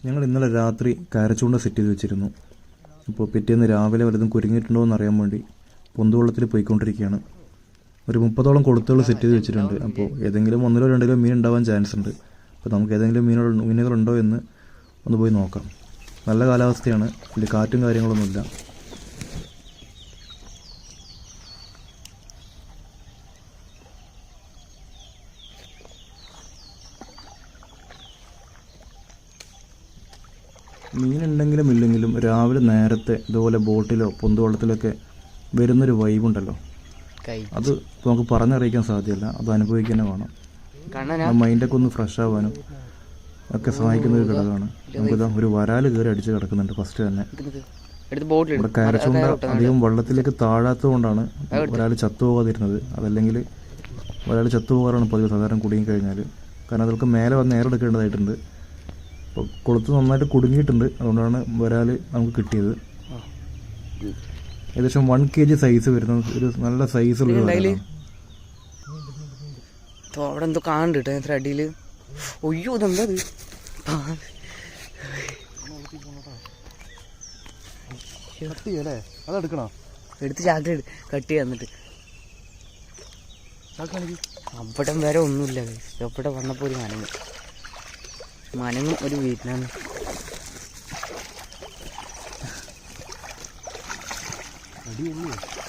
ഞങ്ങൾ ഇന്നലെ രാത്രി കയറച്ചൂണ്ട സെറ്റ് ചെയ്ത് വെച്ചിരുന്നു. അപ്പോൾ പിറ്റേന്ന് രാവിലെ വല്ലതും കുരുങ്ങിയിട്ടുണ്ടോ എന്ന് അറിയാൻ വേണ്ടി പൊന്തുവെള്ളത്തിൽ പോയിക്കൊണ്ടിരിക്കുകയാണ്. ഒരു 30ഓളം കൊളുത്തുകൾ സെറ്റ് ചെയ്ത് വെച്ചിട്ടുണ്ട്. അപ്പോൾ ഏതെങ്കിലും 1-2 മീൻ ഉണ്ടാവാൻ ചാൻസ് ഉണ്ട്. അപ്പോൾ നമുക്ക് ഏതെങ്കിലും മീനുകളുണ്ടോ എന്ന് ഒന്ന് പോയി നോക്കാം. നല്ല കാലാവസ്ഥയാണ്, വലിയ കാറ്റും കാര്യങ്ങളൊന്നുമില്ല. മീനുണ്ടെങ്കിലും ഇല്ലെങ്കിലും രാവിലെ നേരത്തെ ഇതുപോലെ ബോട്ടിലോ പൊന്തുവെള്ളത്തിലൊക്കെ വരുന്നൊരു വൈബുണ്ടല്ലോ, അത് നമുക്ക് പറഞ്ഞറിയിക്കാൻ സാധ്യമല്ല. അത് അനുഭവിക്കുക തന്നെ വേണം. മൈൻഡൊക്കെ ഒന്ന് ഫ്രഷ് ആവാനും ഒക്കെ സഹായിക്കുന്ന ഒരു ഘടകമാണ്. നമുക്കിതാ ഒരു വരാൽ കയറി അടിച്ച് കിടക്കുന്നുണ്ട് ഫസ്റ്റ് തന്നെ. ഇവിടെ കയറച്ചൂണ്ട അധികം വെള്ളത്തിലേക്ക് താഴാത്തത് കൊണ്ടാണ് ഒരാൾ ചത്തുപോകാതിരുന്നത്. അതല്ലെങ്കിൽ ഒരാൾ ചത്തുപോകാറാണ് പതിവ് സാധാരണ കുടുങ്ങിക്കഴിഞ്ഞാൽ. കാരണം അതൊക്കെ മേലെ വന്ന് ഏറെടുക്കേണ്ടതായിട്ടുണ്ട്. അപ്പോൾ കൊളുത്ത് നന്നായിട്ട് കുടുങ്ങിയിട്ടുണ്ട്, അതുകൊണ്ടാണ് വരാൽ നമുക്ക് കിട്ടിയത്. ഏകദേശം 1 kg സൈസ് വരുന്ന ഒരു നല്ല സൈസുള്ള അവിടെ എന്തോ കാണുന്നുണ്ട് എത്ര അടിയിൽ. ഒയ്യോ ഇതെന്താ എടുത്ത് ചാക്കിൽ കട്ട് ചെയ്യാൻ. എന്നിട്ട് അവിടെ വരെ ഒന്നുമില്ല. എവിടെ വന്നപ്പോൾ ഒരു മനങ്ങും ഒരു വീട്ടിലാണ്.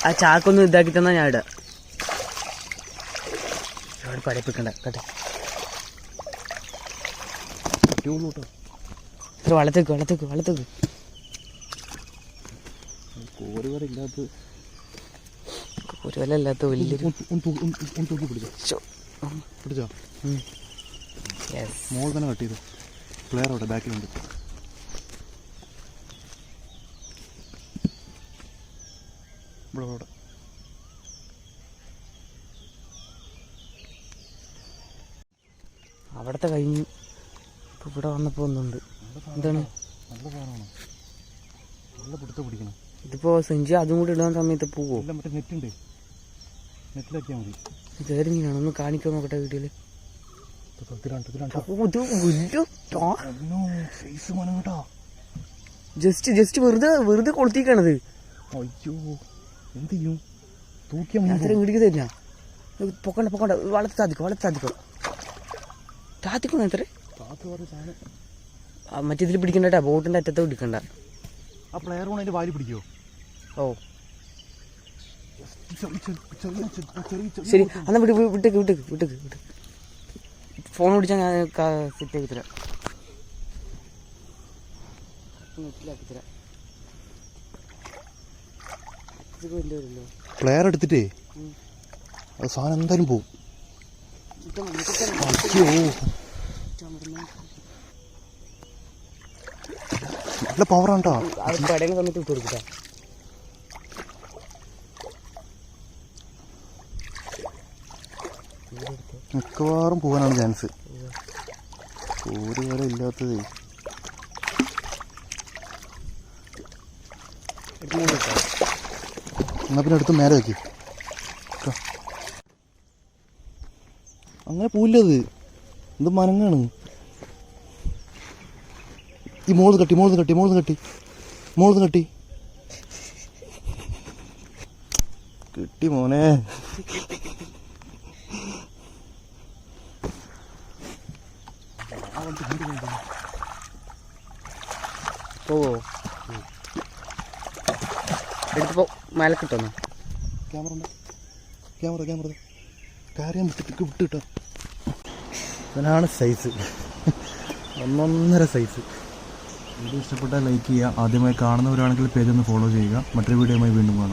ആ ചാക്കൊന്നും ഇതാക്കി തന്നാ ഞാൻ ഇടാം. ഇവിടെ പഠിപ്പിക്കണ്ട കേട്ടെ. വളത്തേക്ക് കോരുവലല്ലാത്ത വലിയൊരു മോൾ തന്നെ കട്ട് ചെയ്തു. പ്ലെയർ അവിടെ ബാക്കിലുണ്ട്. അവിടത്തെ കഴിഞ്ഞു. ഇപ്പൊ ഇവിടെ വന്നപ്പോ ഒന്നുണ്ട്. എന്താണ് ഇതിപ്പോ സെഞ്ചി അതും കൂടി ഇടാൻ സമയത്ത് പോവോ? കയറി മീനാണ്. ഒന്ന് കാണിക്കാൻ നോക്കട്ടെ വീട്ടില്. ജസ്റ്റ് വെറുതെ കൊളുത്തിക്കണത്. അത്ര വീടിക്ക് തരുന്ന പൊക്കണ്ട വളർത്തി താത്തിക്കോ എത്ര മറ്റേതിൽ പിടിക്കണ്ട. ബോട്ടിന്റെ അറ്റത്ത് പിടിക്കണ്ട. ആ പ്ലെയർ അതിന്റെ വാരി പിടിക്കോ? ഓ ശരി, എന്നാ വിട്ടേക്ക്. ഫോൺ പിടിച്ചാൽ ഞാൻ സെറ്റ് ആക്കി തരാം. പ്ലെയർ എടുത്തിട്ടേ അത് സാധനം എന്തായാലും പോവും. നല്ല പവറാണ് കടയുടെ സമയത്ത് വിട്ടു കൊടുക്കട്ടാ. മിക്കവാറും പോകാനാണ് ചാൻസ്. ഒരു വരെ ഇല്ലാത്തത്. എന്നാ പിന്നെ അടുത്ത് നേരെ വെക്ക്. അങ്ങനെ പോയില്ലത്. എന്ത് മനങ്ങാണ്. ഈ മോള് കട്ടി കിട്ടി മോനെ. പോവോ? എടുത്തപ്പോ മേലെ കിട്ടുന്നു. ക്യാമറ കാര്യം വിട്ടിട്ടോ. ഇതിനാണ് സൈസ്, 1.5 സൈസ്. വീഡിയോ ഇഷ്ടപ്പെട്ടാൽ ലൈക്ക് ചെയ്യുക. ആദ്യമായി കാണുന്നവരാണെങ്കിൽ പേജ് ഒന്ന് ഫോളോ ചെയ്യുക. മറ്റൊരു വീഡിയോയുമായി വീണ്ടും കാണാം.